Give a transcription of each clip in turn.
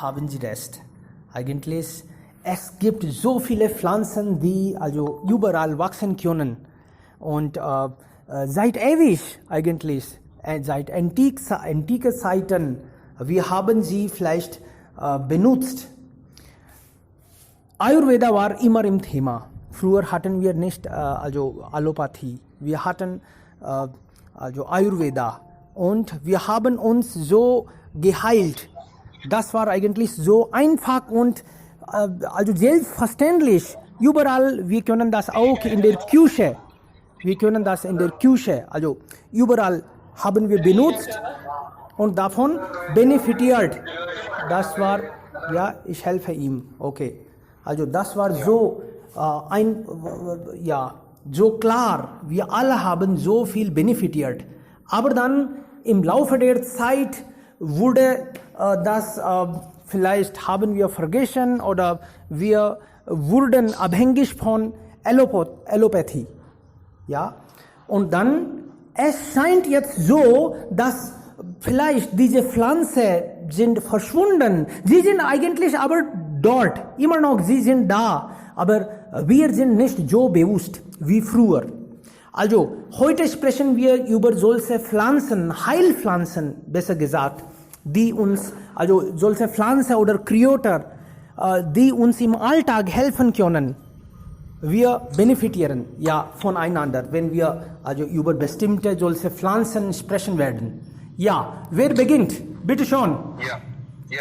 haben sie recht. Eigentlich, es gibt so viele Pflanzen, die also überall wachsen können. Und seit ewig eigentlich, seit antike Zeiten, wir haben sie vielleicht benutzt. Ayurveda war immer im Thema. Früher hatten wir nicht also Allopathie. Wir hatten also Ayurveda. Und wir haben uns so geheilt. Das war eigentlich so einfach und also selbstverständlich. Überall, wir können das auch in der Küche. Wir können das in der Küche, also überall haben wir benutzt und davon benefitiert. Das war, ja, ich helfe ihm, okay. Also das war so so klar. Wir alle haben so viel benefitiert. Aber dann im Laufe der Zeit wurde das vielleicht haben wir vergessen oder wir wurden abhängig von Allopathie. Ja? Und dann, es scheint jetzt so, dass vielleicht diese Pflanzen sind verschwunden. Sie sind eigentlich aber dort, immer noch, sie sind da. Aber wir sind nicht so bewusst wie früher. Also, heute sprechen wir über solche Pflanzen, Heilpflanzen, besser gesagt, die uns, also solche Pflanzen oder Kräuter, die uns im Alltag helfen können. Wir benefitieren ja voneinander, wenn wir also über bestimmte solche Pflanzen sprechen werden. Ja, wer beginnt? Bitte schon. Ja,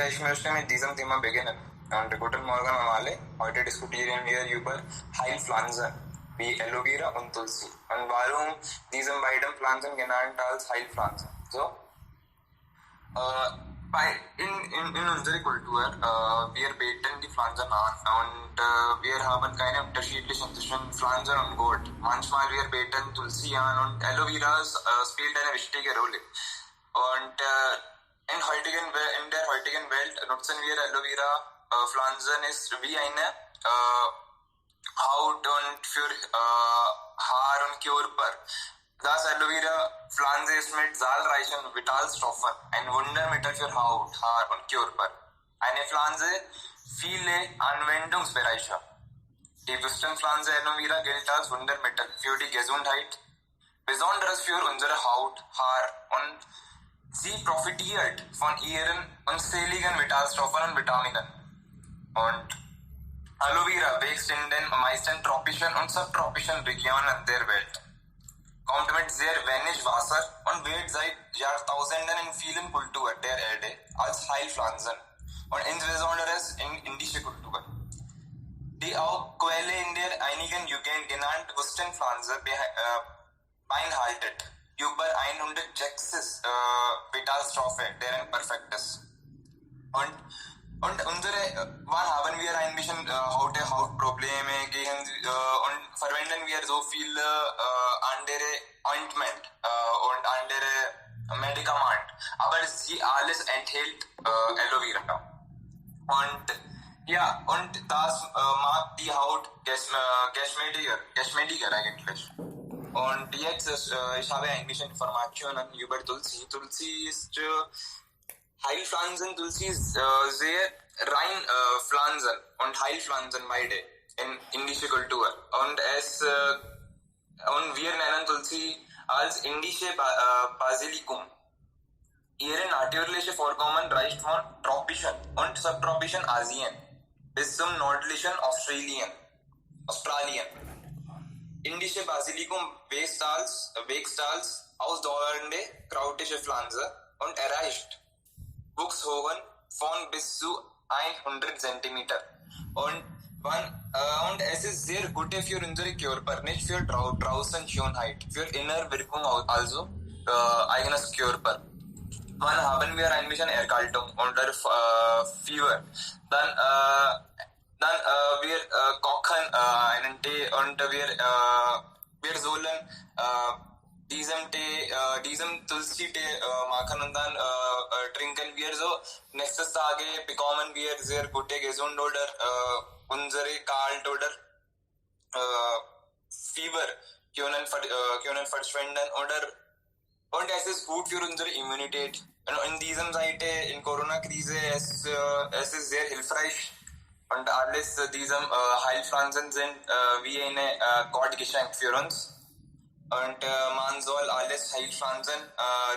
ich möchte mit diesem Thema beginnen. Und guten Morgen an alle. Heute diskutieren wir über Heilpflanzen wie Aloe Vera und Tulsi. Und warum diese beiden Pflanzen genannt als Heilpflanzen? So, in unserer Kultur, wir beten die Pflanzen an und wir haben keine unterschiedlichen zwischen Pflanzen und Gott. Manchmal wir beten Tulsi an und Aloe Vera spielt eine wichtige Rolle. Und in der heutigen Welt nutzen wir Aloe Vera Pflanzen ist wie eine Haut und für Haar und Körper. Das Aloe Vera Pflanze ist mit zahlreichen Vitalstoffen ein Wundermittel für Haut, Haar und Körper. Eine Pflanze, viele Anwendungsbereiche. Die Wüstenpflanze Aloe Vera gilt als Wundermittel für die Gesundheit, besonders für unsere Haut, Haar und sie profitiert von ihren unzähligen Vitalstoffen und Vitaminen. Und Aloe Vera wächst in den meisten tropischen und subtropischen Regionen der Welt, kommt mit sehr wenig Wasser und wird seit Jahrtausenden in vielen Kulturen der Erde als Heilpflanzen und insbesondere in indische Kultur, die auch Quelle in der einigen Jugend genannt Wüstenpflanze beinhaltet über 106 Vitalstoffe, deren perfekt ist. Und wann haben wir ein bisschen Hautprobleme und verwenden wir so viele andere Ointment und andere Medikamente, aber sie alles enthält Aloe Vera. Und das macht die Haut geschmeidiger eigentlich. Und jetzt, ich habe ein bisschen Informationen über Tulsi. Tulsi ist Heilpflanzen. Tulsi ist sehr rein Pflanzen und Heilpflanzen beide in indischer Kultur. Und wir nennen Tulsi als indische Basilikum. Ihre natürliche Vorkommen reicht von tropischen und subtropischen Asien bis zum nördlichen Australien. Indische Basilikum wächst als ausdauernde krautige Pflanze und erreicht Wuchshöhen von bis zu 100 cm. Und es ist sehr gut für unsere Körper, nicht für draußen Schönheit, für innere Wirkung also eigenes Körper. Wann haben wir ein bisschen Erkältung oder Fieber, dann wir kochen einen Tee und wir sollen diesem Tulsi-Tee machen und dann trinken wir so. Nächstes Tage bekommen wir sehr gute Gesundheit oder unsere Kalt oder Fieber können verschwinden und es ist gut für unsere Immunität in diesem Seite in Corona-Krise es ist sehr hilfreich und alles diesem Heilpflanzen sind wie eine Gottgeschenk für uns und man soll alles Heilpflanzen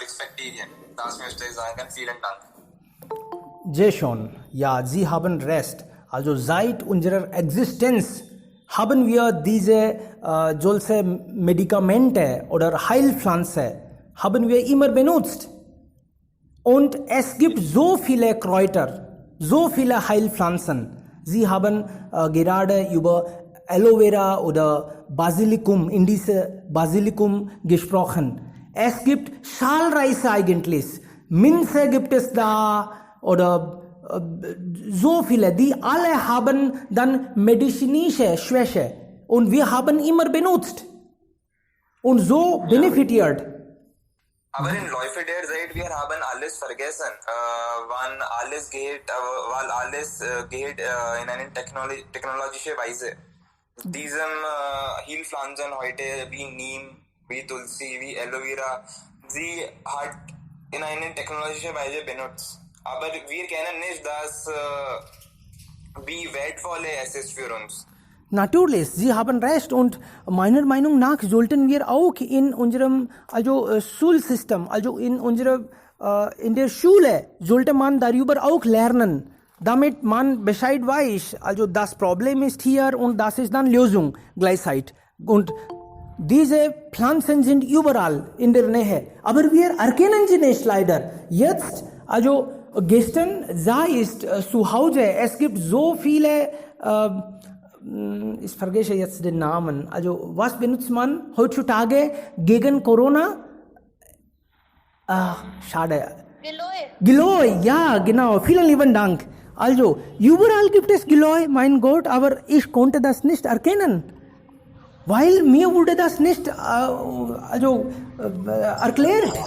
respektieren. Das möchte ich sagen. Vielen Dank. Jason, ja, Sie haben recht. Also seit unserer Existenz haben wir diese solche Medikamente oder Heilpflanzen haben wir immer benutzt. Und es gibt so viele Kräuter, so viele Heilpflanzen. Sie haben gerade über Aloe Vera oder Basilikum, indische Basilikum gesprochen. Es gibt zahlreiche eigentlich. Minze gibt es da oder so viele, die alle haben dann medizinische Schwäche und wir haben immer benutzt und so benefitiert. Aber in Laufe der Zeit, wir haben alles vergessen, wann alles geht, weil alles geht in eine technologische Weise. Diesem Heilpflanzen heute wie Neem, wie Tulsi, wie Aloe Vera, sie hat in eine technologische Weise benutzt. Aber wir kennen nicht, dass wie wertvoll es ist für uns. Natürlich, Sie haben recht und meiner Meinung nach sollten wir auch in unserem Schulsystem, also in der Schule sollte man darüber auch lernen, damit man Bescheid weiß, also das Problem ist hier und das ist dann Lösung gleichzeitig. Und diese Pflanzen sind überall in der Nähe, aber wir erkennen sie nicht leider. Jetzt, also gestern sah ich zu Hause, es gibt so viele ich vergesse jetzt den Namen. Also, was benutzt man heutzutage gegen Corona? Schade. Giloy, ja, genau. Vielen lieben Dank. Also, überall gibt es Giloy, mein Gott, aber ich konnte das nicht erkennen. Weil mir wurde das nicht erklärt.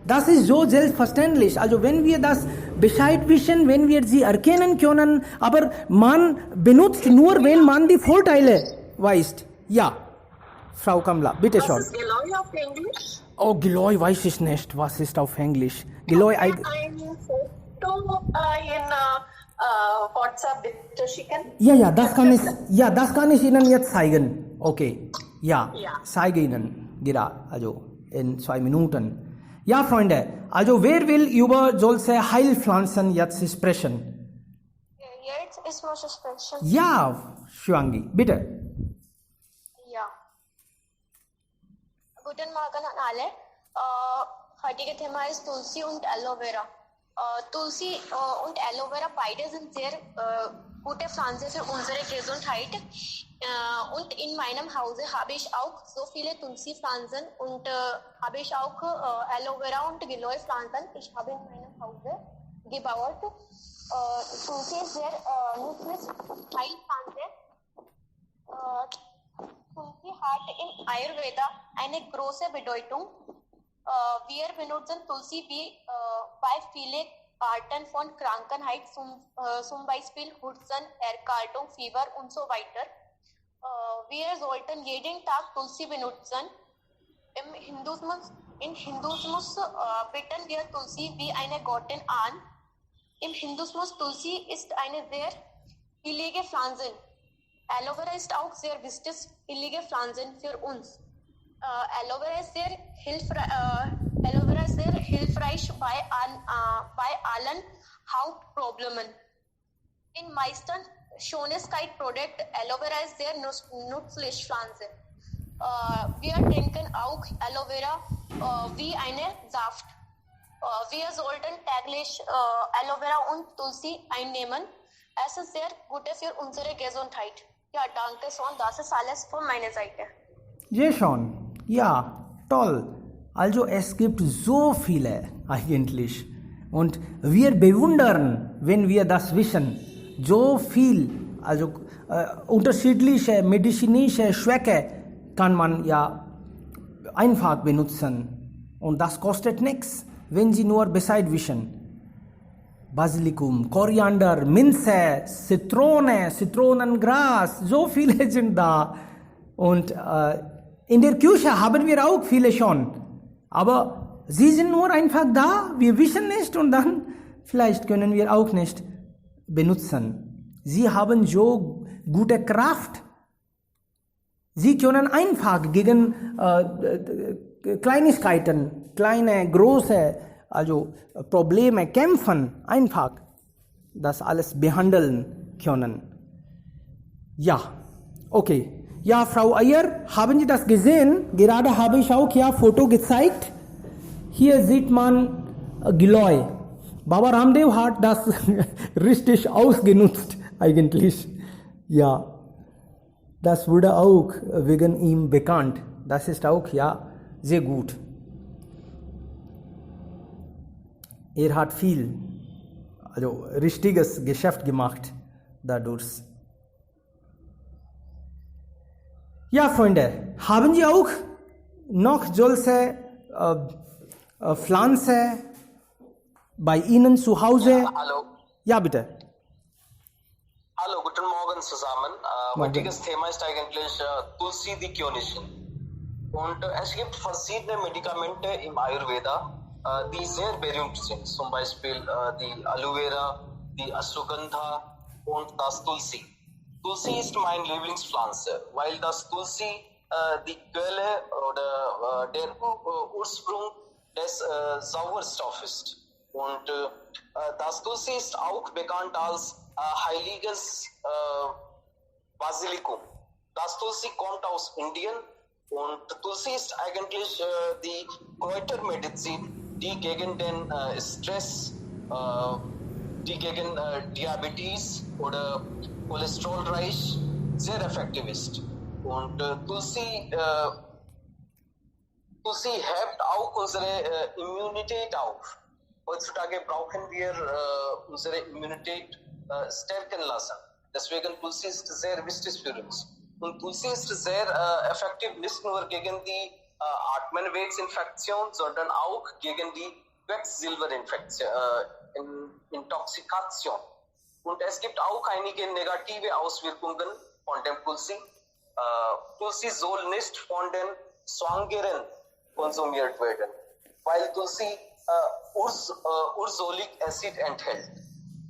Das ist so selbstverständlich. Also wenn wir das Bescheid wissen, wenn wir sie erkennen können, aber man benutzt nur, wenn man die Vorteile weiß. Ja, Frau Kamla, bitte schon. Was ist Giloy auf Englisch? Oh, Giloy weiß ich nicht. Was ist auf Englisch? Giloy, Ein Foto in WhatsApp bitte schicken. ja, das kann ich Ihnen jetzt zeigen. Okay, ja. Zeige Ihnen, also in 2 Minuten. Ja, Freunde, also wer will über solche Heilpflanzen jetzt sprechen? Jetzt ist muss ich sprechen. Ja, Shwangi, bitte. Ja. Guten Morgen an alle. Heutige Thema ist Tulsi und Aloe Vera. Tulsi und Aloe Vera beide sind sehr gute Pflanzen für unsere Gesundheit. Und in meinem Hause habe ich auch so viele Tulsi-Pflanzen und habe ich auch Aloe Vera und Giloy-Pflanzen. Ich habe in meinem Hause gebaut. Tulsi ist sehr nützlich Heilpflanze. Tulsi hat in Ayurveda eine große Bedeutung. Wir benutzen Tulsi wie bei vielen Arten von Krankheit, zum Beispiel Husten, Erkältung, Fieber und so weiter. Wir sollten jeden Tag Tulsi benutzen. In Hinduismus beten wir Tulsi wie eine Gottin an. Im Hinduismus Tulsi ist eine sehr heilige Pflanze. Aloe Vera ist auch sehr wichtig, heilige Pflanze für uns. Aloe Vera ist sehr hilfreich bei allen Hautproblemen. In meisten Schönheitsprodukten Aloe Vera ist sehr nützlich Pflanze. Wir trinken auch Aloe Vera wie eine Saft. Wir sollten täglich Aloe Vera und Tulsi einnehmen. Es ist sehr gut für unsere Gesundheit. Ja, danke schon. Das ist alles von meiner Seite. Jason, ja, toll. Also es gibt so viele eigentlich. Und wir bewundern, wenn wir das wissen, so viel, also unterschiedliche medizinische Zwecke kann man ja einfach benutzen. Und das kostet nichts, wenn Sie nur Bescheid wissen. Basilikum, Koriander, Minze, Zitrone, Zitronengras, so viele sind da. Und in der Küche haben wir auch viele schon. Aber Sie sind nur einfach da, wir wissen nicht und dann vielleicht können wir auch nicht benutzen. Sie haben so gute Kraft. Sie können einfach gegen Kleinigkeiten, kleine, große, also Probleme kämpfen, einfach das alles behandeln können. Ja, okay. Ja, Frau Ayer, haben Sie das gesehen? Gerade habe ich auch ja Foto gezeigt. Hier sieht man Geläu. Baba Ramdev hat das richtig ausgenutzt eigentlich. Ja, das wurde auch wegen ihm bekannt. Das ist auch ja sehr gut. Er hat viel, also richtiges Geschäft gemacht dadurch. Ja, Freunde, haben Sie auch noch solche Pflanzen bei Ihnen zu Hause? Ja, hallo. Ja, bitte. Hallo, guten Morgen zusammen. Heutiges Thema ist eigentlich Tulsi die Königin. Und es gibt verschiedene Medikamente im Ayurveda, die sehr berühmt sind. Zum Beispiel die Aloe Vera, die Ashwagandha und das Tulsi. Tulsi ist meine Lieblingspflanze, weil das Tulsi die Quelle oder der Ursprung des Sauerstoffs ist. Und das Tulsi ist auch bekannt als heiliges Basilikum. Das Tulsi kommt aus Indien und Tulsi ist eigentlich die Kräutermedizin, die gegen den Stress, die gegen Diabetes oder Cholesterolreich sehr effektiv ist. Und Tulsi hebt auch unsere Immunität auf. Heutzutage brauchen wir unsere Immunität stärken lassen. Deswegen Tulsi ist sehr wichtig für uns. Und Tulsi ist sehr effektiv nicht nur gegen die Atemwegsinfektion, sondern auch gegen die Quecksilberintoxikation. Und es gibt auch einige negative Auswirkungen von dem Tulsi. Tulsi soll nicht von den Schwangeren konsumiert werden, weil Tulsi Ursolic Acid enthält.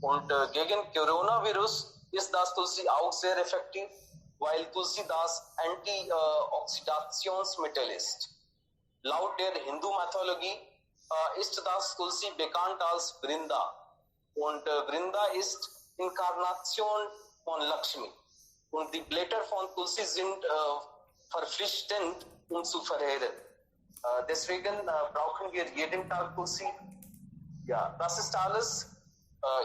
Und gegen Coronavirus ist das Tulsi auch sehr effektiv, weil Tulsi das Antioxidationsmittel ist. Laut der Hindu-Mythologie ist das Tulsi bekannt als Brinda. Und Brinda ist Inkarnation von Lakshmi. Und die Blätter von Tulsi sind verpflichtend, um zu verehren. Deswegen brauchen wir jeden Tag Tulsi. Ja, das ist alles.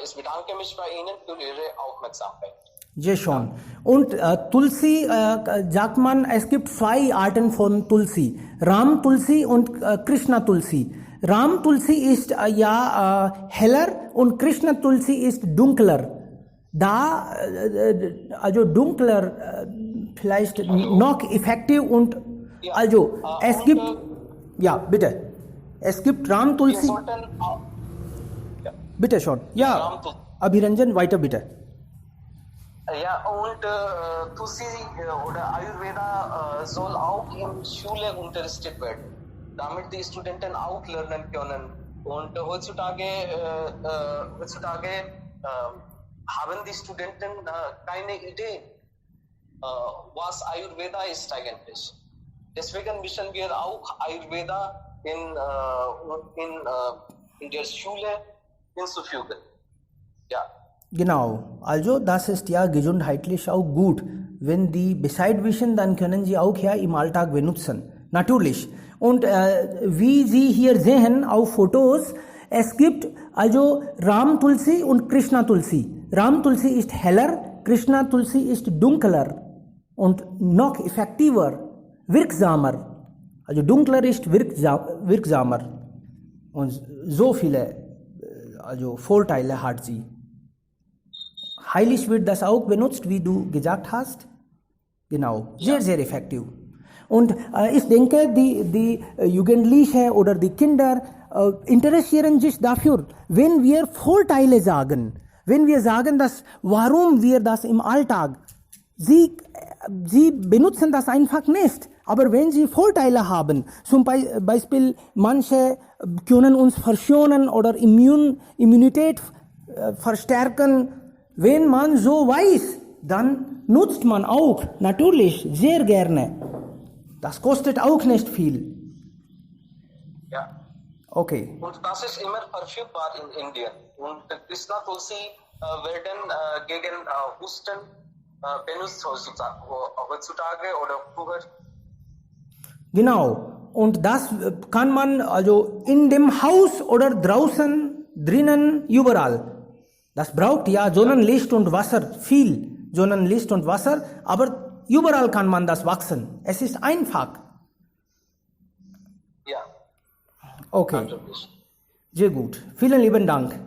Ich bedanke mich bei Ihnen für Ihre Aufmerksamkeit. Sehr schön. Und Tulsi, sagt man, es gibt zwei Arten von Tulsi. Ram Tulsi und Krishna Tulsi. Ram Tulsi ist heller und Krishna Tulsi ist dunkler. Da, also dunkler, vielleicht noch effektiv und Ja, also es und, gibt, ja bitte, es gibt Ram Wir Tulsi, sollten auch, bitte schon, ja, Ram Tulsi. Abhiranjan, weiter bitte. Ja, und Tulsi oder Ayurveda soll auch in Schule unterrichtet werden, damit die Studenten auch lernen können. Und heutzutage haben die Studenten keine Idee, was Ayurveda ist eigentlich. Deswegen müssen wir auch Ayurveda in der Schule hinzufügen. Ja. Genau, also das ist ja gesundheitlich auch gut. Wenn die Bescheid wissen, dann können sie auch ja im Alltag benutzen. Natürlich. Und wie Sie hier sehen auf Fotos, es gibt also Ram Tulsi und Krishna Tulsi. Ram Tulsi ist heller, Krishna Tulsi ist dunkler und noch effektiver, wirksamer. Also dunkler ist wirksamer. Und so viele also Vorteile hat sie. Heilig wird das auch benutzt, wie du gesagt hast. Genau, sehr, sehr effektiv. Und ich denke, die Jugendlichen oder die Kinder interessieren sich dafür, wenn wir Vorteile sagen, wenn wir sagen, dass, warum wir das im Alltag, sie benutzen das einfach nicht. Aber wenn sie Vorteile haben, zum Beispiel manche können uns verschonen oder Immunität verstärken, wenn man so weiß, dann nutzt man auch natürlich sehr gerne. Das kostet auch nicht viel. Ja. Okay. Und das ist immer verfügbar in Indien. Und Krishna Tulsi werden gegen Husten benutzt heutzutage oder früher. Genau. Und das kann man also in dem Haus oder draußen, drinnen, überall. Das braucht ja Sonnenlicht und Wasser, viel Sonnenlicht und Wasser, aber überall kann man das wachsen. Es ist einfach. Ja. Okay. Sehr gut. Vielen lieben Dank.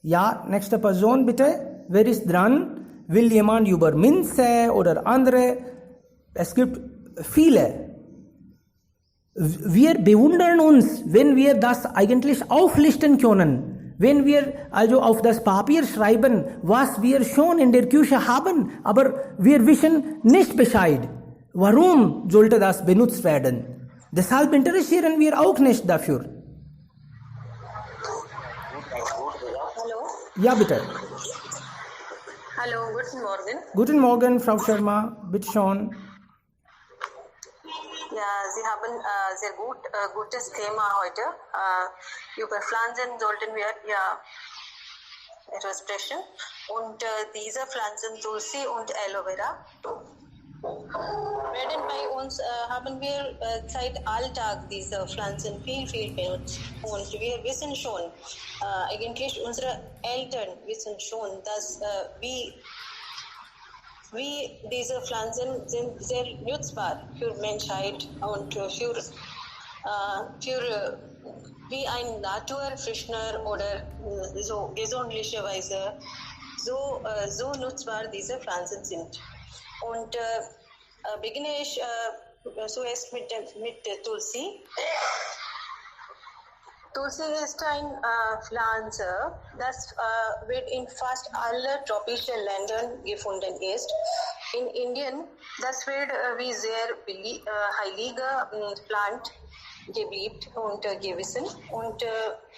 Ja, nächste Person bitte. Wer ist dran? Will jemand über Minze oder andere? Es gibt viele. Wir bewundern uns, wenn wir das eigentlich auflisten können. Wenn wir also auf das Papier schreiben, was wir schon in der Küche haben, aber wir wissen nicht Bescheid. Warum sollte das benutzt werden? Deshalb interessieren wir auch nicht dafür. Hallo. Ja, bitte. Hallo, guten Morgen. Guten Morgen, Frau Sharma. Bitte schon. Ja, Sie haben sehr gutes Thema heute. Über Pflanzen sollten wir ja etwas sprechen. Und diese Pflanzen Tulsi und Aloe Vera werden bei uns, haben wir seit Alltag diese Pflanzen viel benutzt. Und wir wissen schon, eigentlich unsere Eltern wissen schon, dass wie diese Pflanzen sind sehr nutzbar für Menschheit und für wie ein Naturfrischner oder so gesundliche Weise so nutzbar diese Pflanzen sind. Und beginne ich zuerst mit Tulsi. Tulsi ist eine Pflanze, das wird in fast allen tropischen Ländern gefunden ist. In Indien, das wird wie sehr heilige Pflanze geliebt und gewissen. Und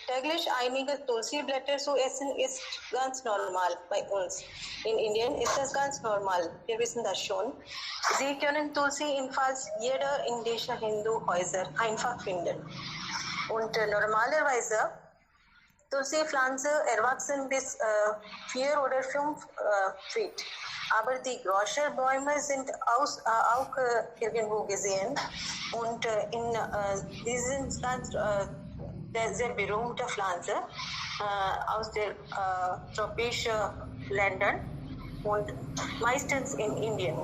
täglich einige Tulsi-Blätter zu essen ist ganz normal bei uns. In Indien ist das ganz normal. Wir wissen das schon. Sie können Tulsi in fast jeder indischen Hindu-Häuser einfach finden. Und normalerweise Tulsi-Pflanze erwachsen bis 4 oder 5 Feet. Aber die großen Bäume sind auch irgendwo gesehen. Und die sind ganz sehr berühmte Pflanze aus den tropischen Ländern und meistens in Indien.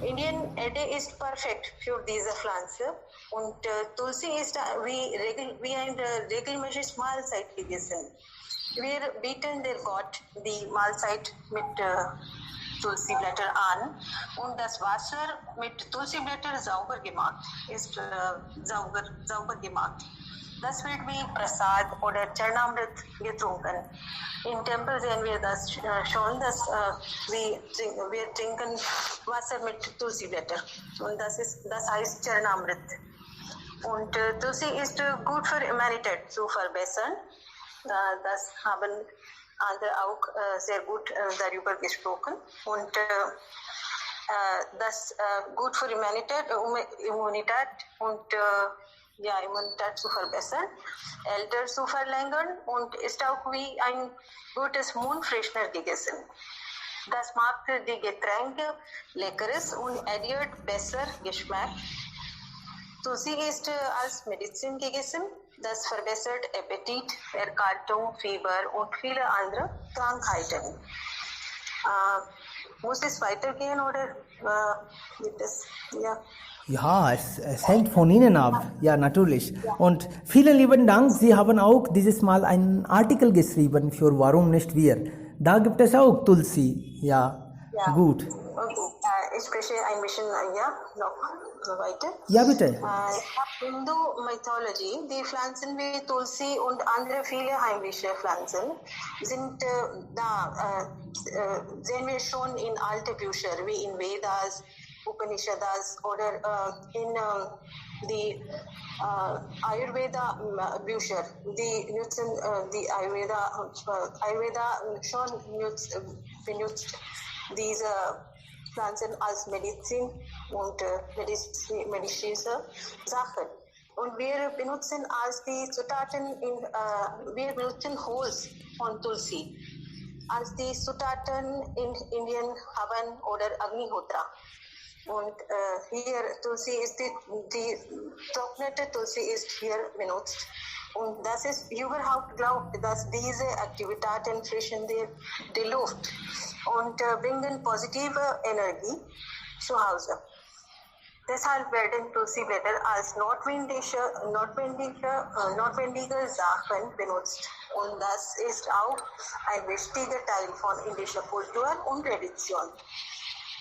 Indien Erde ist perfekt für diese Pflanze und Tulsi ist wie eine regelmäßige Mahlzeit gegessen. Wir bieten der Gott die Mahlzeit mit Tulsi-Blätter an und das Wasser mit Tulsi-Blätter sauber gemacht ist sauber gemacht. Das wird wie Prasad oder Charnamrit getrunken. Im Tempel sehen wir das schon, dass wir trinken Wasser mit Tulsi-Blätter und das heißt Charnamrit. Und Tulsi ist gut für Immunität zu verbessern. Das haben andere auch sehr gut darüber gesprochen. Und das gut für Immunität und Immunität zu verbessern, Alter zu verlängern und ist auch wie ein gutes Mundfrischner gegessen. Das macht die Getränke leckeres und addiert besser Geschmack. Tulsi ist als Medizin gegessen. Das verbessert Appetit, Erkältung, Fieber und viele andere Krankheiten. Muss es weitergehen oder gibt es? Ja. Ja, es hängt von Ihnen ab. Ja, natürlich. Und vielen lieben Dank. Sie haben auch dieses Mal einen Artikel geschrieben für Warum nicht wir. Da gibt es auch Tulsi. Ja. Gut. Okay. Ich spreche ein bisschen noch weiter. Ja, bitte. Hindu Mythology, die Pflanzen wie Tulsi und andere viele heimliche Pflanzen sind sehen wir schon in alten Büchern wie in Vedas, Upanishads oder in the Ayurveda Bücher, die nutzen die Ayurveda schon benutzt diese Pflanzen als Medizin und medizinische Sachen. Und wir benutzen als die Zutaten wir benutzen Holz von Tulsi als die Zutaten in Indien haben oder Agnihotra. Und hier Tulsi ist die trocknete Tulsi ist hier benutzt. Und das ist überhaupt glaubt, dass diese Aktivitäten frischen die Luft und bringen positive Energie zu Hause. Deshalb werden Tulsi-Blätter als notwendige Sachen benutzt. Und das ist auch ein wichtiger Teil von indischer Kultur und Tradition.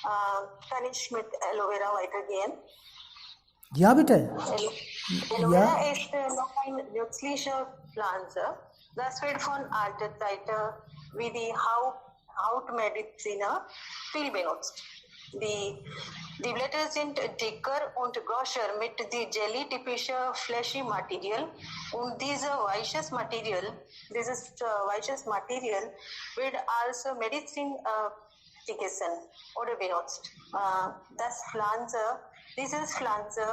Kann ich mit Aloe Vera weitergehen? Ja, bitte. Aloe Vera ist noch eine nützliche Pflanze. Das wird von alter Zeit wie die Hautmediziner viel benutzt. Die Blätter sind dicker und größer mit dem Jelly-typischen fleshy Material und dieses weiches Material wird als Medizin gegessen oder benutzt. Diese Pflanze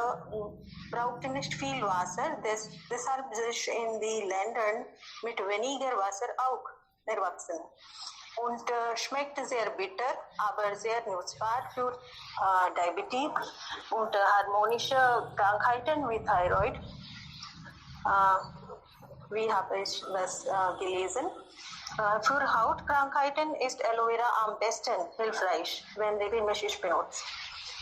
braucht nicht viel Wasser, deshalb sich in den Ländern mit weniger Wasser auch erwachsen. Und schmeckt sehr bitter, aber sehr nutzbar für Diabetes und harmonische Krankheiten wie Thyroid. Wie habe ich das gelesen? Für Hautkrankheiten ist Aloe Vera am besten hilfreich, wenn regelmäßig benutzt.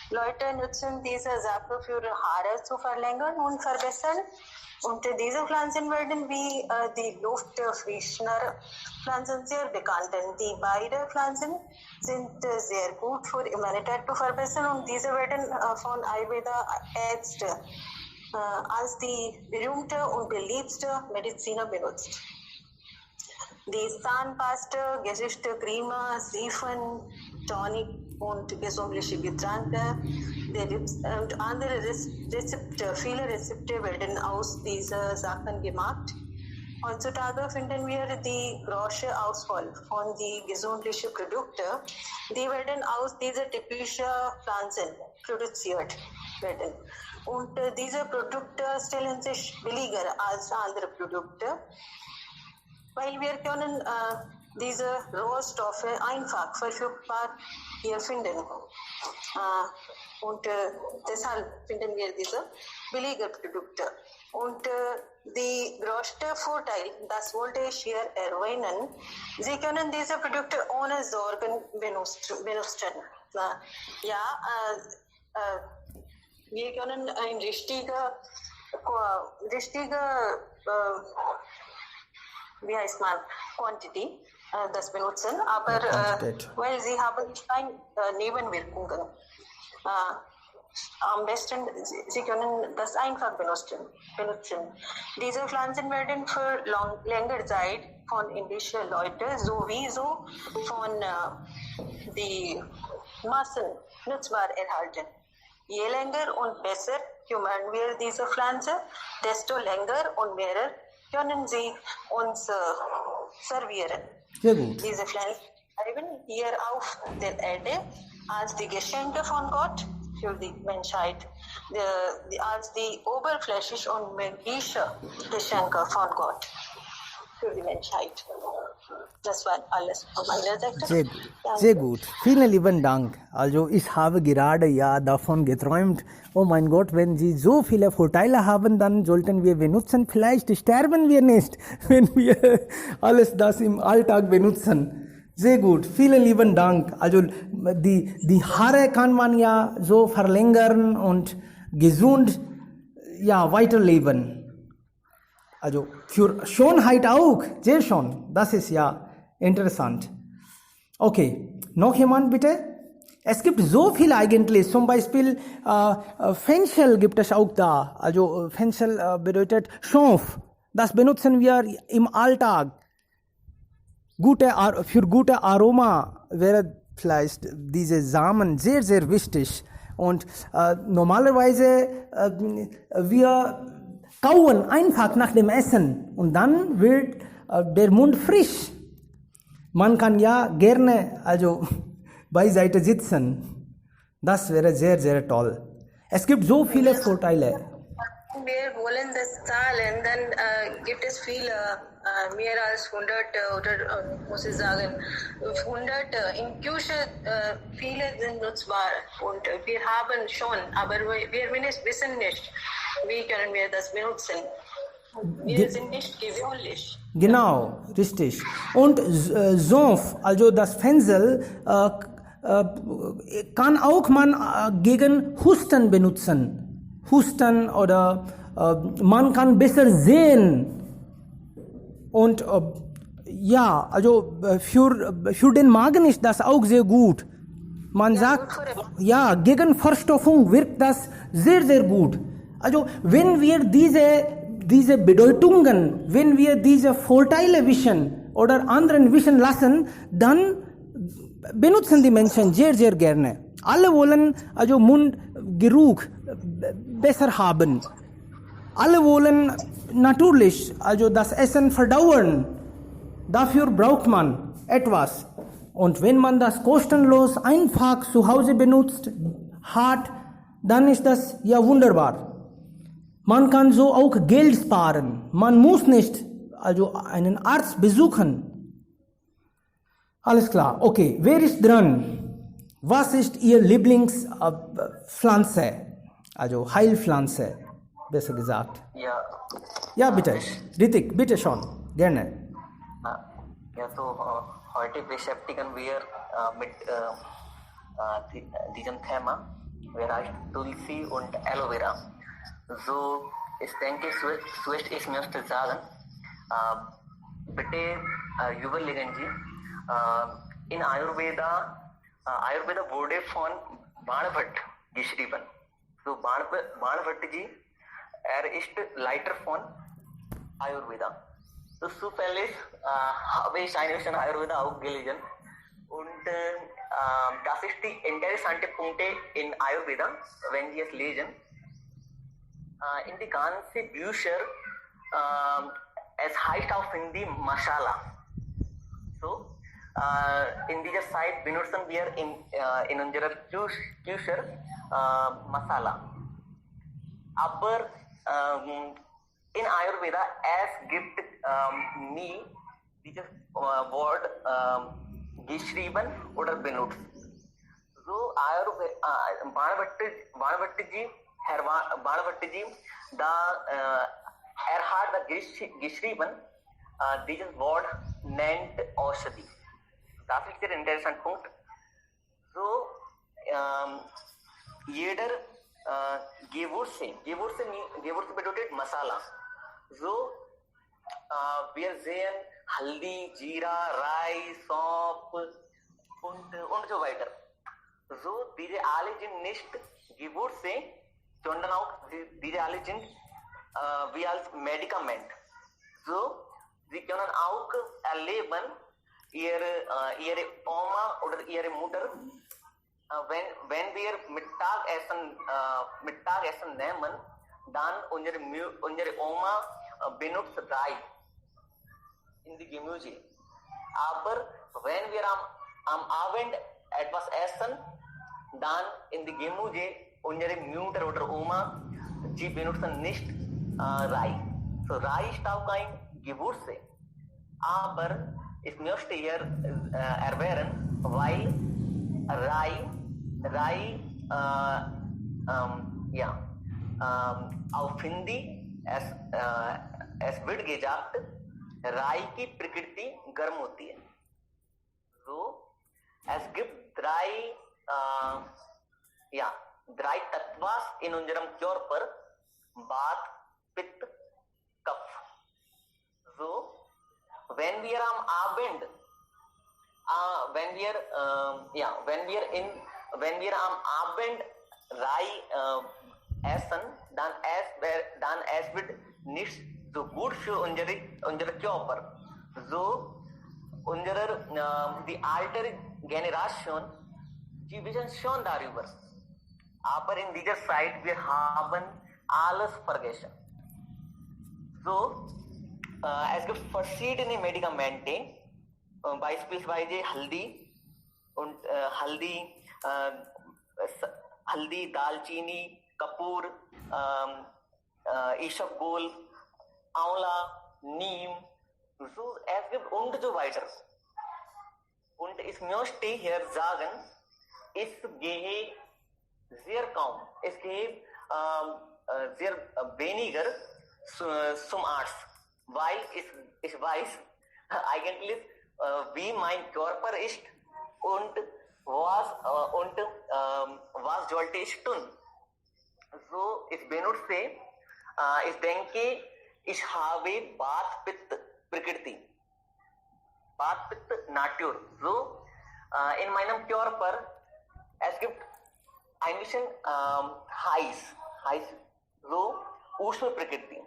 Leute nutzen diese Sache für Haare zu verlängern und verbessern. Und diese Pflanzen werden wie die Luftfrischner-Pflanzen sehr bekannt. Die beiden Pflanzen sind sehr gut für Immunität zu verbessern und diese werden von Ayurveda-Ärzten als die berühmte und beliebte Mediziner benutzt. Die Zahnpaste, Gesichtscreme, Seifen, Tonic und gesundliche Getränke und andere Rezepte, viele Rezepte werden aus diesen Sachen gemacht. Heutzutage finden wir die große Auswahl von den gesundlichen Produkten, die werden aus diesen typischen Pflanzen produziert werden. Und diese Produkte stellen sich billiger als andere Produkte, weil wir können diese Rohstoffe einfach verfügbar hier finden. Und deshalb finden wir diese billige Produkte. Und der größte Vorteil, das wollte ich hier erwähnen, Sie können diese Produkte ohne Sorgen benutzen. Wir können ein richtige wie heißt man, Quantity das benutzen, aber weil sie haben keine Nebenwirkungen. Am besten, Sie können das einfach benutzen. Diese Pflanzen werden für längere Zeit von indischen Leuten sowieso von die Massen nutzbar erhalten. Je länger und besser kümmern wir diese Pflanze, desto länger und mehr können sie uns servieren. Sehr gut. Diese Pflanzen bleiben hier auf der Erde als die Geschenke von Gott für die Menschheit, als die oberflächliche und magische Geschenke von Gott für die Menschheit. Das war alles von meiner Seite. Sehr gut. Sehr gut. Vielen lieben Dank. Also ich habe gerade ja davon geträumt, oh mein Gott, wenn Sie so viele Vorteile haben, dann sollten wir benutzen. Vielleicht sterben wir nicht, wenn wir alles das im Alltag benutzen. Sehr gut, vielen lieben Dank. Also die Haare kann man ja so verlängern und gesund ja weiterleben. Also für Schönheit auch, sehr schön. Das ist ja interessant. Okay, noch jemand bitte? Es gibt so viel eigentlich, zum Beispiel Fenchel gibt es auch da. Also Fenchel bedeutet Schonf. Das benutzen wir im Alltag. Für gute Aroma wäre vielleicht diese Samen sehr, sehr wichtig. Und normalerweise wir kauen einfach nach dem Essen und dann wird der Mund frisch. Man kann ja gerne also beiseite sitzen. Das wäre sehr, sehr toll. Es gibt so viele Vorteile. Wir wollen das zahlen, dann gibt es viele, mehr als 100 oder muss ich sagen, 100 in Küche, viele sind nutzbar und wir haben schon, aber wir wissen nicht, wie können wir das benutzen. Wir sind nicht gewöhnlich. Genau, richtig. Und Senf, also das Fenchel, kann auch man gegen Husten benutzen. Husten oder man kann besser sehen. Und ja, also für den Magen ist das auch sehr gut. Man sagt, ja, gegen Verstopfung wirkt das sehr, sehr gut. Also wenn wir diese Bedeutungen, wenn wir diese Vorteile wissen oder anderen wissen lassen, dann benutzen die Menschen sehr, sehr gerne. Alle wollen also Mundgeruch besser haben. Alle wollen natürlich also das Essen verdauen. Dafür braucht man etwas. Und wenn man das kostenlos einfach zu Hause benutzt hat, dann ist das ja wunderbar. Man kann so auch Geld sparen. Man muss nicht also einen Arzt besuchen. Alles klar. Okay, wer ist dran? Was ist Ihr Lieblingspflanze? Also Heilpflanze, besser gesagt. Ja, bitte. Ritik, bitte schon. Gerne. Ja, so heute beschäftigen wir mit diesem Thema, wer heißt Tulsi und Aloe Vera. So, ich denke, zuerst ich möchte sagen, bitte überlegen Sie, in Ayurveda wurde von Banabhat geschrieben. So, Banabhat ist Leiter von Ayurveda. So, zufällig habe ich ein bisschen Ayurveda auch gelesen. Und das ist die interessante Punkte in Ayurveda, wenn Sie es lesen. In die ganzen Bücher, es heißt auf Hindi Masala. So, in dieser Zeit benutzen wir in unserer Küche Masala. Aber in Ayurveda, es gibt nie dieses Wort geschrieben oder benutzt. So, Herr Banabhat ji, hat geschrieben, dieses Wort nennt Aushadhi. Das ist der interessante Punkt. So, jeder Gewürze bedeutet Masala. So, wir sehen Haldi, Jeera, Reis, Soap und so weiter. So, diese alle sind nicht Gewürze, sondern auch diese alle sind wie als Medikament. So, sie können auch erleben, ihre Oma oder ihre Mutter, wenn wir Mittagessen nehmen, dann unsere Oma benutzt Reis in die Gemüse. Aber wenn wir am Abend etwas essen, dann in die Gemüse unsere Mutter oder Oma, sie benutzen nicht Reis. So, Reis ist auch ein Gewürze. Aber ich möchte hier erwähnen, weil Reis auf Hindi es wird gesagt, Reis की प्रकृति गर्म होती है. So, es gibt drei Tattvas in unserem Körper, Vata, Pitta, Kapha. So, wenn wir am Abend Reis essen, dann es wird nicht so gut für unsere Körper. So, die alte Generation, sie wissen schon darüber. Aber in dieser Zeit, wir haben alles vergessen. So, es gibt verschiedene Medikamente, beispielsweise Haldi und Haldi, Dalchini, Kapur, Isabgol, Aula, Neem. So, es gibt und so weiter. Und ich möchte hier sagen, ich gehe sehr kaum, ich gehe sehr weniger zum Arzt, weil ich weiß eigentlich, wie mein Körper ist und was sollte ich tun. So, ich benutze, ich denke, ich habe Bhat-Pitt Prakriti, Bhat-Pitt Natur. So, in meinem Körper, es gibt ein bisschen heiß, so Ushma Prakriti.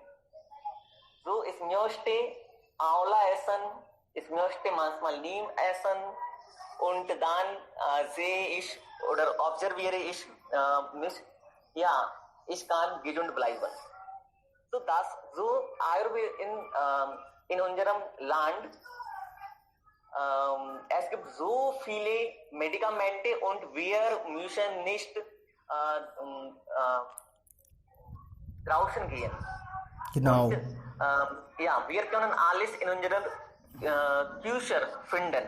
So, ich möchte Aula essen, ich möchte manchmal Neem essen und dann sehe ich oder observiere ich mich, ja, ich kann gesund bleiben. So Ayurveda in unserem Land, es gibt so viele Medikamente und wir müssen nicht draußen gehen. Genau. Und, ja, wir können alles in unserer Küche finden.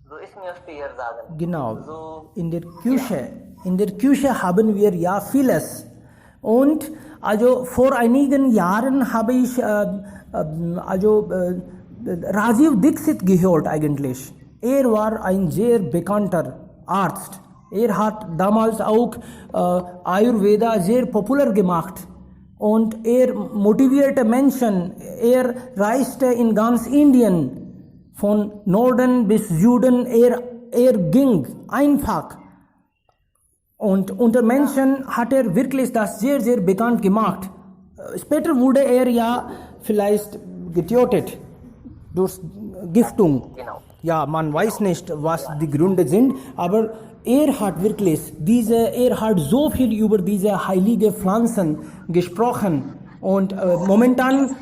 So ich möchte hier sagen. Genau. So, In der Küche haben wir ja vieles. Und also vor einigen Jahren habe ich Rajiv Dixit gehört eigentlich. Er war ein sehr bekannter Arzt. Er hat damals auch Ayurveda sehr populär gemacht. Und er motivierte Menschen. Er reiste in ganz Indien. Von Norden bis Süden. Er ging einfach. Und unter Menschen hat er wirklich das sehr, sehr bekannt gemacht. Später wurde er ja vielleicht getötet durch Giftung. genau. Ja, man weiß nicht, was die Gründe sind, aber er hat wirklich er hat so viel über diese heilige Pflanzen gesprochen. Und momentan,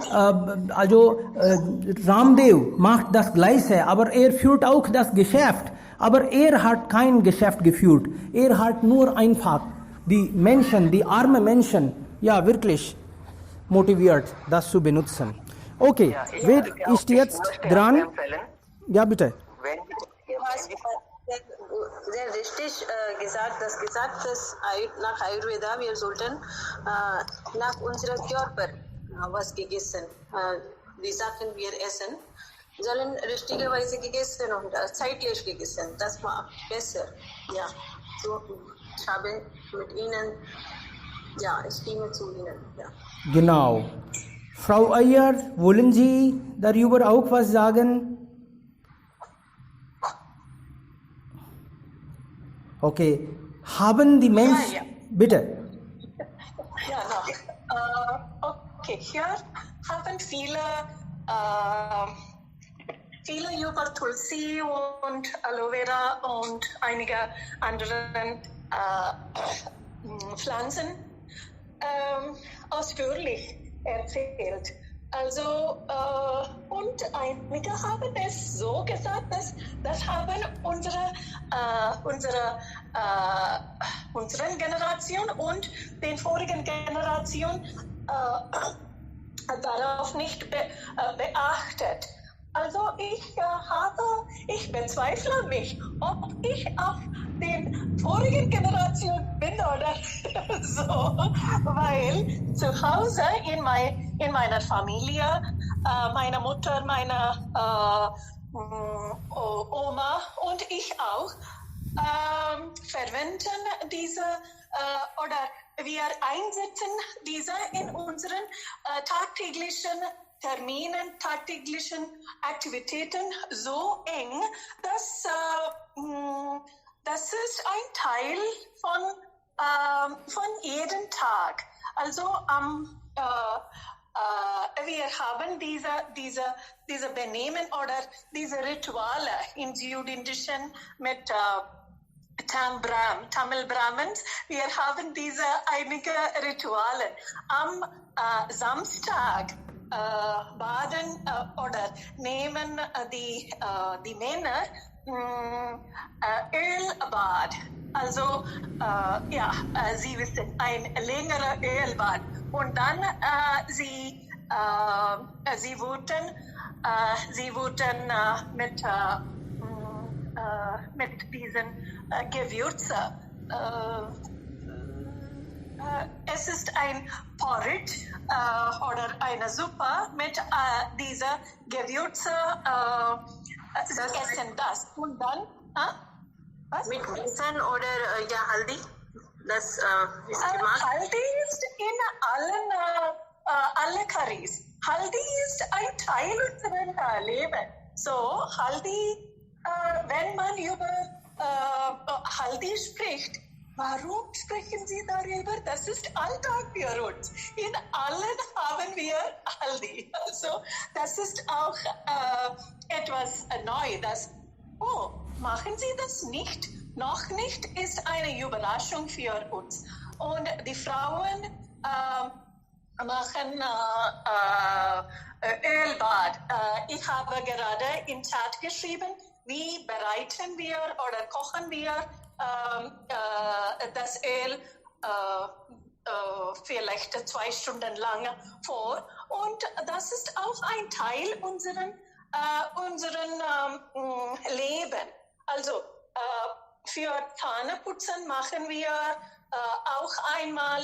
Ramdev macht das Gleiche, aber er führt auch das Geschäft. Aber er hat kein Geschäft geführt. Er hat nur einfach die Menschen, die armen Menschen, ja wirklich motiviert, das zu benutzen. Okay, Ja, wer ist jetzt dran? Empfehlen, Ja, bitte. wenn Du hast sehr richtig gesagt, dass nach Ayurveda wir sollten nach unserem Körper was gegessen, die Sachen wir essen, sollen richtigerweise gegessen und zeitlich gegessen. Das war besser. Ja, so ich habe mit Ihnen, ja, ich stimme zu Ihnen. Ja. Genau. Frau Ayer, wollen Sie darüber auch was sagen? Okay. Haben die Menschen... Ja. Bitte. Ja, okay, hier haben viele über Tulsi und Aloe Vera und einige anderen Pflanzen ausführlich erzählt. Also, und einige haben es so gesagt, dass das haben unseren Generation und den vorigen Generation darauf nicht beachtet. Also ich bezweifle mich, ob ich auf den vorigen Generation bin oder so, weil zu Hause in meiner Familie, meine Mutter, meine Oma und ich auch verwenden diese oder wir einsetzen diese in unseren tagtäglichen Terminen, tagtäglichen Aktivitäten so eng, dass das ist ein Teil von jedem Tag. Also wir haben diese Benehmen oder diese Rituale im Südindischen mit Tamil Brahmins, wir haben diese einige Ritualen. Am Samstag baden oder nehmen die Männer Ölbad. Also, Sie wissen, ein längerer Ölbad. Und dann sie wurden mit diesen Gewürzen. Es ist ein Porridge oder eine Suppe mit dieser Gewürze essen das. Und dann, was? Mit Besan oder Haldi? Das ist gemacht. Haldi ist in alle Curries. Haldi ist ein Teil unseres Lebens. So, Haldi, wenn man über Haldi spricht, warum sprechen Sie darüber? Das ist Alltag für uns. In allen haben wir Haldi. Also, das ist auch etwas neu. Machen Sie das nicht? Noch nicht ist eine Überraschung für uns. Und die Frauen machen Ölbad. Ich habe gerade im Chat geschrieben, wie bereiten wir oder kochen wir das Öl vielleicht 2 Stunden lang vor. Und das ist auch ein Teil unseren Leben. Also für Zähneputzen machen wir auch einmal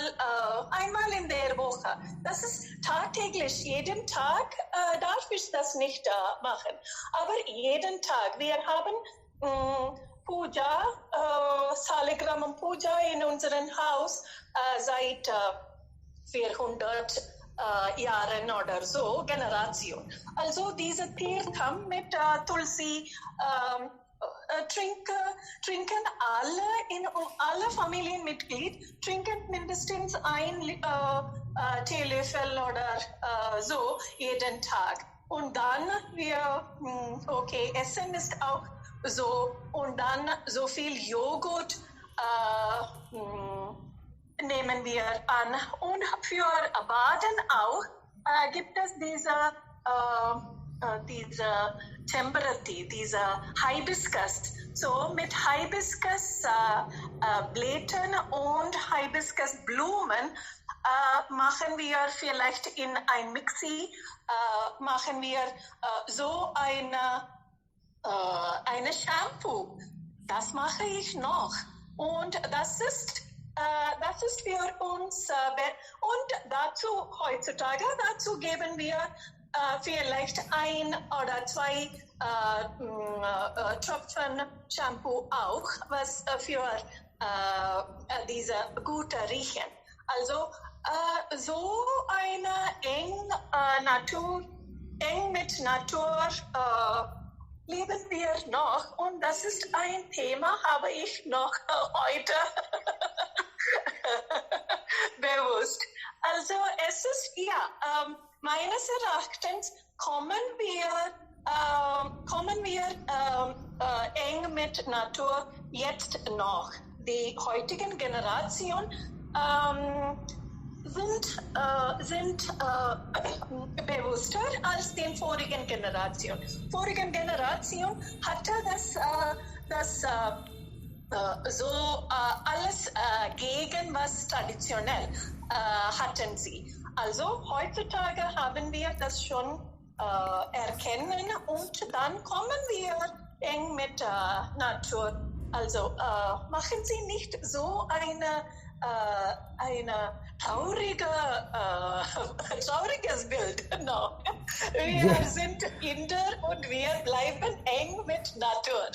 in der Woche. Das ist tagtäglich. Jeden Tag darf ich das nicht machen. Aber jeden Tag. Wir haben Puja, Saligramam Puja in unserem Haus seit 400 Jahren oder so, Generation. Also diese Tirtham mit Tulsi trinken alle Familienmitglieder trinken mindestens ein Teelöffel oder so jeden Tag. Und dann Essen ist auch so. Und dann so viel Joghurt nehmen wir an. Und für Baden auch gibt es diese Temperati, diese Hibiscus. So mit Hibiscus-Blättern und Hibiscus-Blumen machen wir vielleicht in ein Mixi, machen wir so eine Shampoo. Das mache ich noch. Und das ist für uns. Und heutzutage geben wir vielleicht 1 oder 2 Tropfen Shampoo auch, was für diese gute riechen. Also so eine eng mit Natur leben wir noch, und das ist ein Thema, habe ich noch heute bewusst. Also es ist meines Erachtens kommen wir eng mit Natur jetzt noch. Die heutigen Generation sind bewusster als die vorigen Generation. Vorigen Generation hatte das so alles gegen was traditionell hatten sie. Also heutzutage haben wir das schon erkennen, und dann kommen wir eng mit Natur. Also machen Sie nicht so eine trauriges Bild. No. Wir sind Inder und wir bleiben eng mit Natur.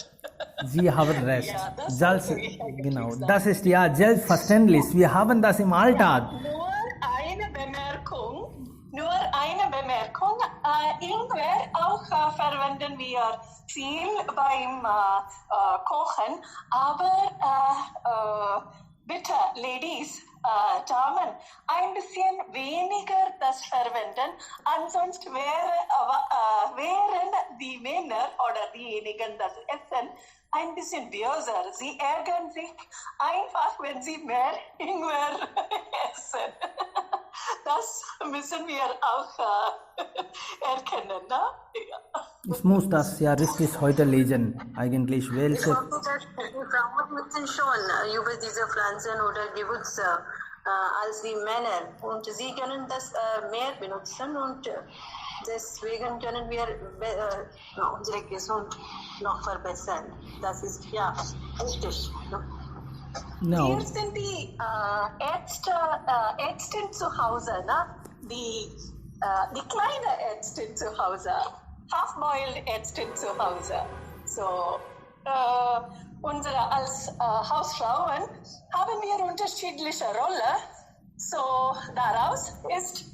Sie haben recht. Ja, das Genau, das ist ja selbstverständlich. Wir haben das im Alltag. Nur eine Bemerkung. Ingwer auch verwenden wir viel beim Kochen, aber bitte, Ladies, Damen, ein bisschen weniger das verwenden, ansonsten wären die Männer oder diejenigen, das essen, ein bisschen böser. Sie ärgern sich einfach, wenn sie mehr Ingwer essen. Das müssen wir auch erkennen, ne? Ja. Ich muss das ja richtig heute lesen, eigentlich, Ich welche. hoffe, dass die Frauen nutzen schon über diese Pflanzen oder Gewürze als die Männer. Und sie können das mehr benutzen und deswegen können wir unsere Gesundheit noch verbessern. Das ist ja richtig. No. Hier sind die Ärztin zu Hause, ne? Die kleine Ärztin zu Hause, Half-Boiled-Ärztin zu Hause. So, unsere als Hausfrauen haben wir unterschiedliche Rollen. So, daraus ist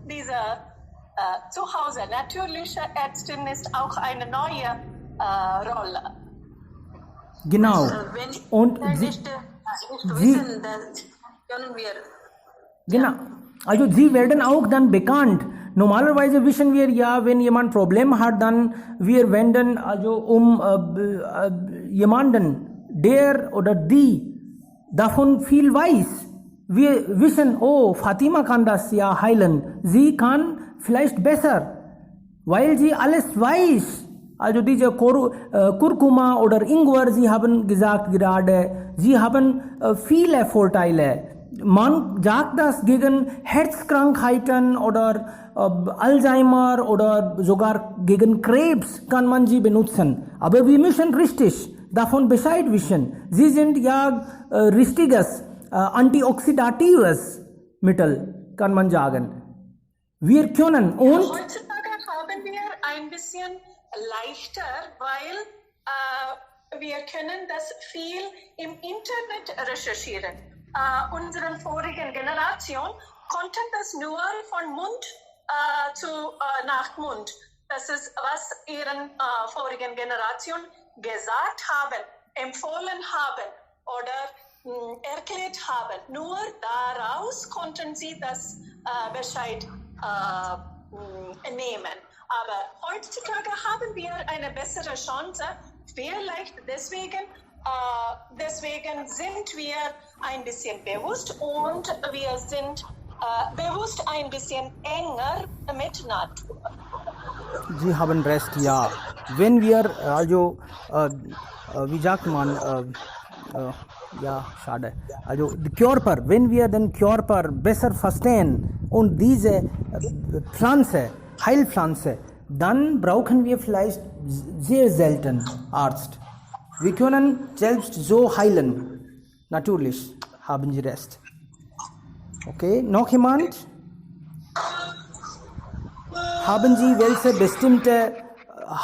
diese Zuhause natürliche Ärztin ist auch eine neue Rolle. Genau. Wenn Und wir sie, nicht sie, wissen, dann können wir. genau. Also sie werden auch dann bekannt. Normalerweise wissen wir ja, wenn jemand Problem hat, dann wir wenden also jemanden, der oder die davon viel weiß. Wir wissen, oh, Fatima kann das ja heilen. Sie kann vielleicht besser, weil sie alles weiß. Also diese Kurkuma oder Ingwer, Sie haben gesagt gerade, sie haben viele Vorteile. Man sagt das gegen Herzkrankheiten oder Alzheimer oder sogar gegen Krebs kann man sie benutzen. Aber wir müssen richtig davon Bescheid wissen. Sie sind ja richtiges antioxidatives Mittel, kann man sagen. Wir können und Heutzutage haben wir ein bisschen leichter, weil wir können das viel im Internet recherchieren. Unsere vorigen Generation konnten das nur von Mund nach Mund. Das ist, was ihren vorigen Generation gesagt haben, empfohlen haben oder erklärt haben. Nur daraus konnten sie das Bescheid nehmen. Aber heutzutage haben wir eine bessere Chance, vielleicht deswegen sind wir ein bisschen bewusst und wir sind bewusst ein bisschen enger mit Natur. Sie haben recht, ja. Wenn wir also, wie sagt man, ja, schade. Also, der Körper, wenn wir den Körper besser verstehen und diese Pflanze, Heilpflanze, dann brauchen wir vielleicht sehr selten Arzt. Wir können selbst so heilen. Natürlich, haben Sie recht. Okay, noch jemand? Haben Sie welche bestimmte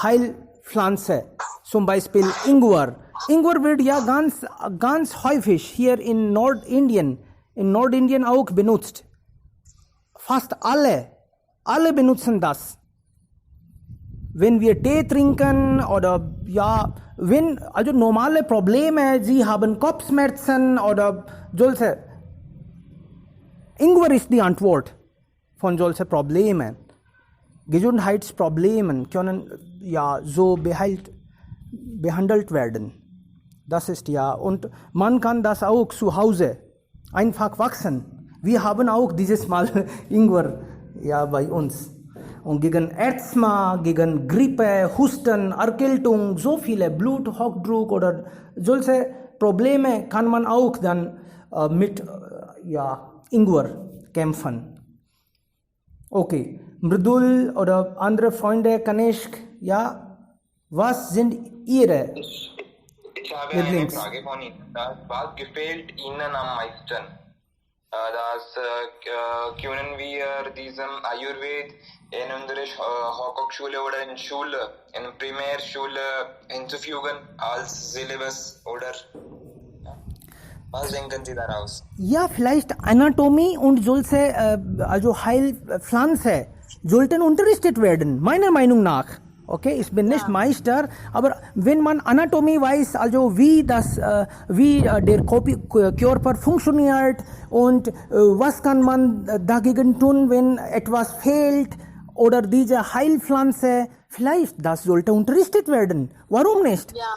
Heilpflanze? Zum Beispiel Ingwer. Ingwer wird ja ganz häufig hier in Nordindien auch benutzt. Fast alle benutzen das. Wenn wir Tee trinken oder ja, also normale Probleme, Sie haben Kopfschmerzen oder solche. Ingwer ist die Antwort von solchen Problemen. Gesundheitsproblemen können ja so behandelt werden. Das ist ja, und man kann das auch zu Hause einfach wachsen. Wir haben auch dieses Mal Ingwer ja bei uns. Und gegen Asthma, gegen Grippe, Husten, Erkältung, so viele Bluthochdruck oder solche Probleme kann man auch dann mit Ingwer kämpfen. Okay, Mridul oder andere Freunde, Kanishk, ja, was sind Ihre Ich habe eine Frage von Ihnen. Was gefällt Ihnen am meisten? Können wir diesem Ayurved in unsere Hochschule oder in Schule, in Primärschule hinzufügen als Syllabus oder was denken Sie daraus? Ja, vielleicht Anatomie und solche, also Heilpflanze sollten unterrichtet werden, meiner Meinung nach. Okay, ich bin nicht Meister, aber wenn man Anatomie weiß, also wie der Körper funktioniert und was kann man dagegen tun, wenn etwas fehlt oder diese Heilpflanze vielleicht das sollte unterrichtet werden. Warum nicht? Ja,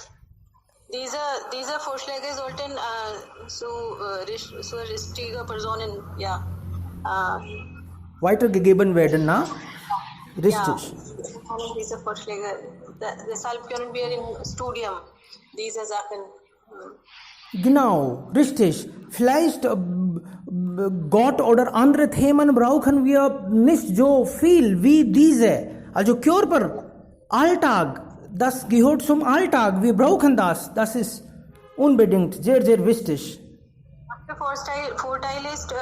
diese Vorschläge sollten zu richtigen Personen Weitergegeben werden, na? Richtig. Ja, diese Vorschläge. Deshalb können wir im Studium diese Sachen. Genau, richtig. Vielleicht Gott oder andere Themen brauchen wir nicht so viel wie diese. Also Körper, Alltag, das gehört zum Alltag. Wir brauchen das. Das ist unbedingt sehr, sehr wichtig. Der Vorteil ist,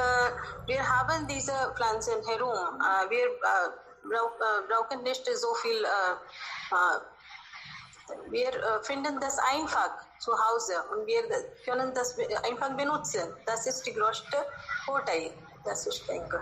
wir haben diese Pflanzen herum. Wir brauchen nicht so viel. Wir finden das einfach zu Hause und wir können das einfach benutzen. Das ist der größte Vorteil, das ich denke.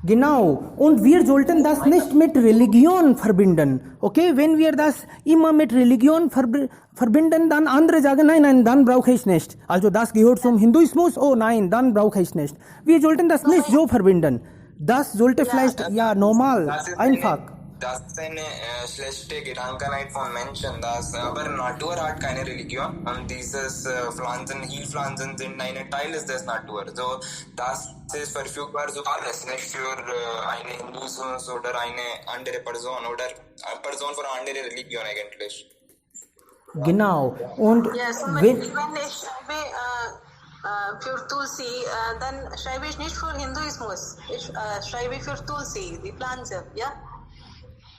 Genau. Und wir sollten das nicht mit Religion verbinden. Okay, wenn wir das immer mit Religion verbinden, dann andere sagen, nein, dann brauche ich nicht. Also das gehört zum Hinduismus, oh nein, dann brauche ich nicht. Wir sollten das nicht so verbinden. Das sollte vielleicht, normal, einfach. Das ist eine schlechte Gedankenheit von Menschen. Aber Natur hat keine Religion und dieses Heilpflanzen sind ein Teil des Natur. So, das ist verfügbar für alles, nicht für eine Hinduismus oder eine andere Person oder eine Person von einer anderen Religion eigentlich. Genau. Und wenn ich schreibe für Tulsi, dann schreibe ich nicht für Hinduismus. Ich schreibe für Tulsi, die Pflanze, ja?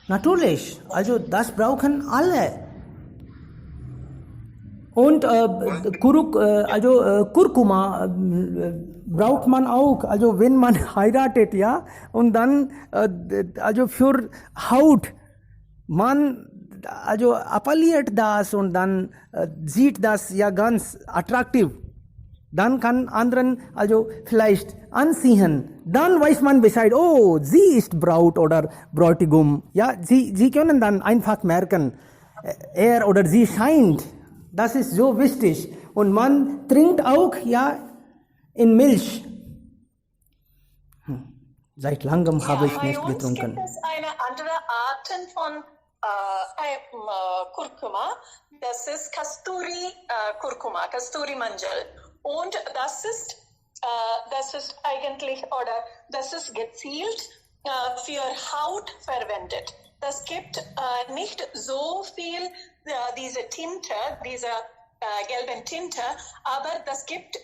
Natürlich, also das brauchen alle. Und Kurkuma braucht man auch, also wenn man heiratet, ja, und dann also für Haut, man also appelliert das und dann sieht das ja ganz attraktiv. Dann kann anderen also vielleicht anziehen. Dann weiß man Bescheid, oh, sie ist Braut oder Bräutigam. Ja, sie können dann einfach merken, er oder sie scheint. Das ist so wichtig. Und man trinkt auch ja in Milch. Seit langem habe ich nicht getrunken. Bei uns gibt es eine andere Art von Kurkuma. Das ist Kasturi Kurkuma, Kasturi Manjal. Und das ist eigentlich, oder das ist gezielt für Haut verwendet. Das gibt nicht so viel diese Tinte, diese gelben Tinte, aber das gibt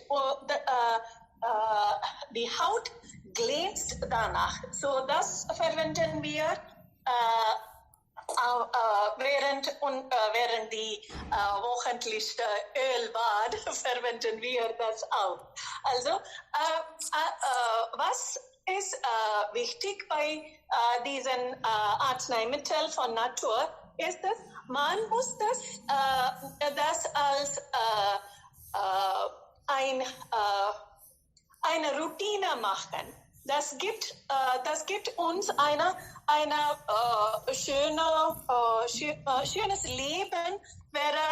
die Haut glänzt danach. So das verwenden wir während die wochentlich Ölbad verwenden wir das auch. Also was ist wichtig bei diesen Arzneimitteln von Natur ist, dass man muss das als eine Routine machen. Das gibt uns schönes Leben wäre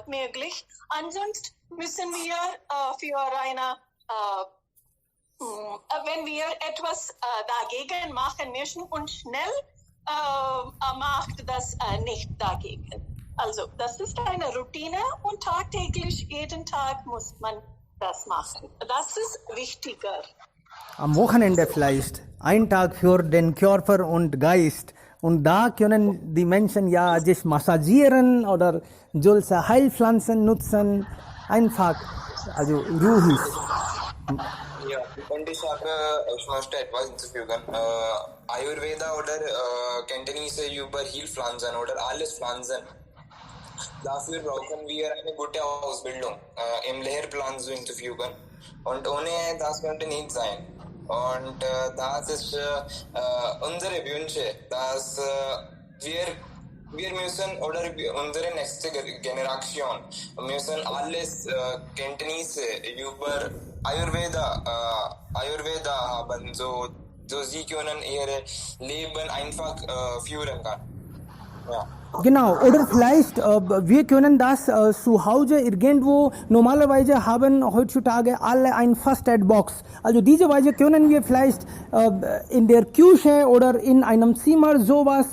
möglich. Ansonsten müssen wir wenn wir etwas dagegen machen müssen und schnell macht das nicht dagegen. Also das ist eine Routine und tagtäglich, jeden Tag muss man das machen. Das ist wichtiger. Am Wochenende vielleicht, ein Tag für den Körper und Geist. Und da können die Menschen ja sich massagieren oder solche Heilpflanzen nutzen. Einfach, also ruhig. Ja, und ich möchte etwas hinzufügen. Ayurveda oder Cantonese über Heilpflanzen oder alles Pflanzen. Dafür brauchen wir eine gute Ausbildung im Lehrplan zu hinzufügen. Und ohne das könnte nicht sein. Und das ist unsere Wünsche, dass wir müssen oder unsere nächste Generation müssen alles Kenntnisse über Ayurveda haben, so sie können ihr Leben einfach führen kann. Ja. Genau, oder vielleicht, wir können das zu Hause irgendwo, normalerweise haben heutzutage alle ein First-Aid-Box. Also diese Weise können wir vielleicht in der Küche oder in einem Zimmer sowas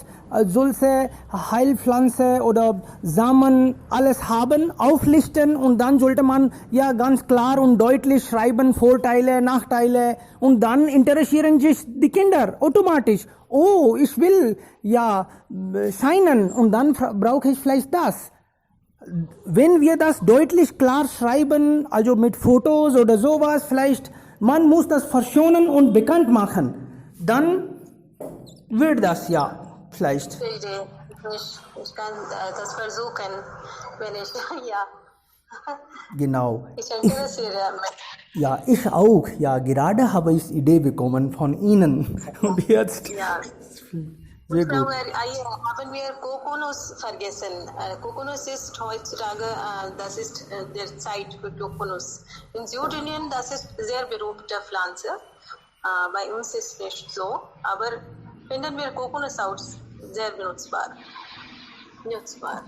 solche Heilpflanze oder Samen alles haben, auflisten und dann sollte man ja ganz klar und deutlich schreiben, Vorteile, Nachteile und dann interessieren sich die Kinder automatisch. Oh, ich will ja scheinen und dann brauche ich vielleicht das. Wenn wir das deutlich klar schreiben, also mit Fotos oder sowas, vielleicht man muss das verschonen und bekannt machen, dann wird das ja vielleicht. Ich kann das versuchen, wenn ich, ja. Genau. Ich interessiere mich. Ja, ich auch. Ja, gerade habe ich Idee bekommen von Ihnen. Und jetzt. Ja. Sehr gut. Haben wir Kokonus vergessen? Kokonus ist heutzutage, das ist der Zeit für Kokonus. In Südindien, das ist sehr berühmte Pflanze. Bei uns ist nicht so, aber finden wir Kokonus aus sehr benutzbar.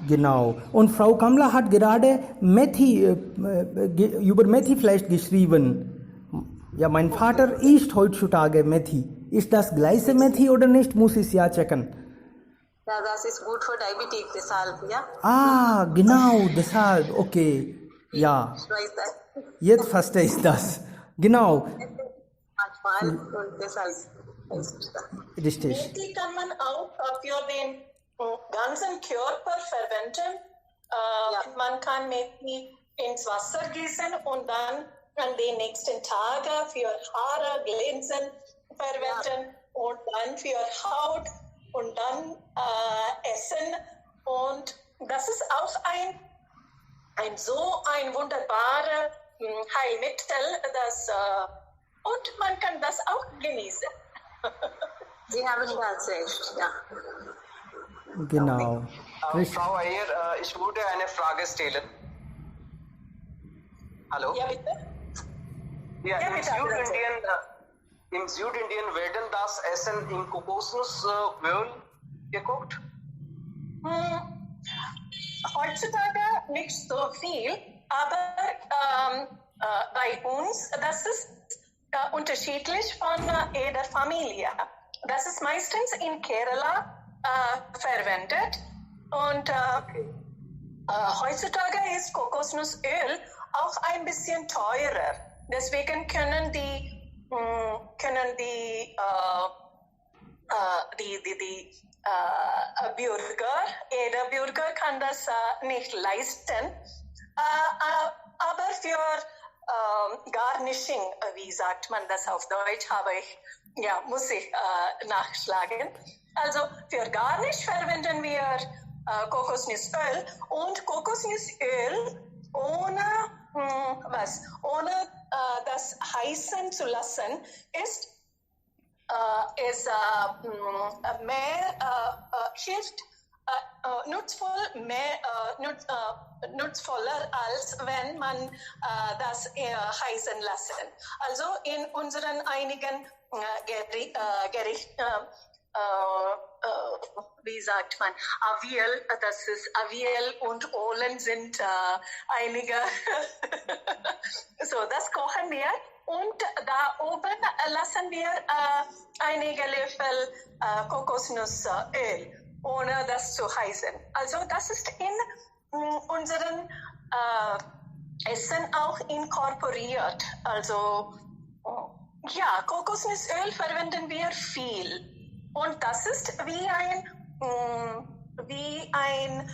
Genau. Und Frau Kamla hat gerade Methi, über Methi vielleicht geschrieben. Ja, mein Vater isst heutzutage Methi. Ist das gleiche Methi oder nicht? Muss ich ja checken. Ja, das ist gut für Diabetes, deshalb, ja. Ah, genau, deshalb. Okay. Ja. Ich weiß das. Jetzt verstehe ich das. Genau. Manchmal und deshalb ist das. Richtig. Methi kann man auch für den ganzen Körper verwenden. Man kann Methi ins Wasser gießen und dann an den nächsten Tagen für Haare, Glänzen verwenden und dann für Haut und dann essen. Und das ist auch ein wunderbares Heilmittel, und man kann das auch genießen. Sie haben das recht, ja. Genau. Frau Ayer, ich würde eine Frage stellen. Hallo? Ja, bitte? Ja, Ja, bitte. im Südindien werden das Essen in Kokosnussöl gekocht? Heutzutage nicht so viel, aber bei uns, das ist unterschiedlich von jeder Familie. Das ist meistens in Kerala verwendet und heutzutage ist Kokosnussöl auch ein bisschen teurer. Deswegen können die Bürger, jeder Bürger kann das nicht leisten. Aber für Garnishing, wie sagt man das auf Deutsch, muss ich nachschlagen. Also für Garnish verwenden wir Kokosnussöl und Kokosnussöl ohne das heißen zu lassen ist hilft nutzvoller als wenn man das heißen lassen. Also in unseren einigen Gerichten wie sagt man, Aviel, das ist Aviel und Olen sind einige, so das kochen wir und da oben lassen wir einige Löffel Kokosnussöl, ohne das zu heißen. Also das ist in unseren Essen auch inkorporiert. Also ja, Kokosnussöl verwenden wir viel. Und das ist wie ein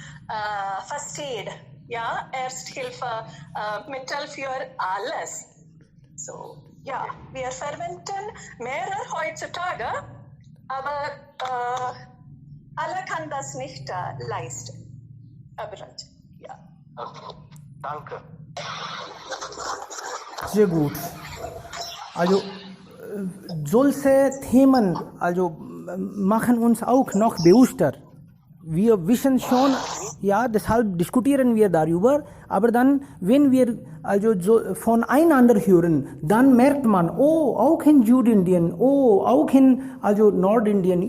First Aid, ja, Ersthilfemittel für alles. So, ja, wir verwenden mehrere heutzutage, aber alle kann das nicht leisten. Aber ja. Okay. Danke. Sehr gut. Also solche Themen machen uns auch noch bewusster. Wir wissen schon, ja, deshalb diskutieren wir darüber, aber dann, wenn wir so voneinander hören, dann merkt man, oh, auch in Südindien, oh, auch in Nordindien,